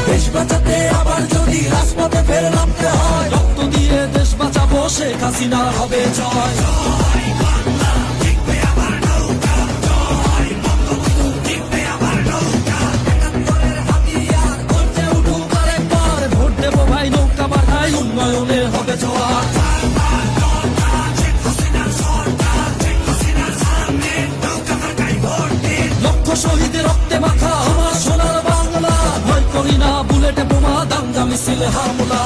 দেশ বাঁচাতে আবার যদি রাজপথে ফের নামতে হয়, রক্ত দিয়ে দেশ বাঁচাবো, শেখ হাসিনার হবে জয়। ভোট দেবো ভাই নৌকা বাঁধাই, উন্নয়নের হবে জোয়ার। লক্ষ শহীদের রক্তে মাখা আমার সোনার বাংলা, ভয় করি না বুলেটে বোমা, দাঙ্গা মিছিল হামলা।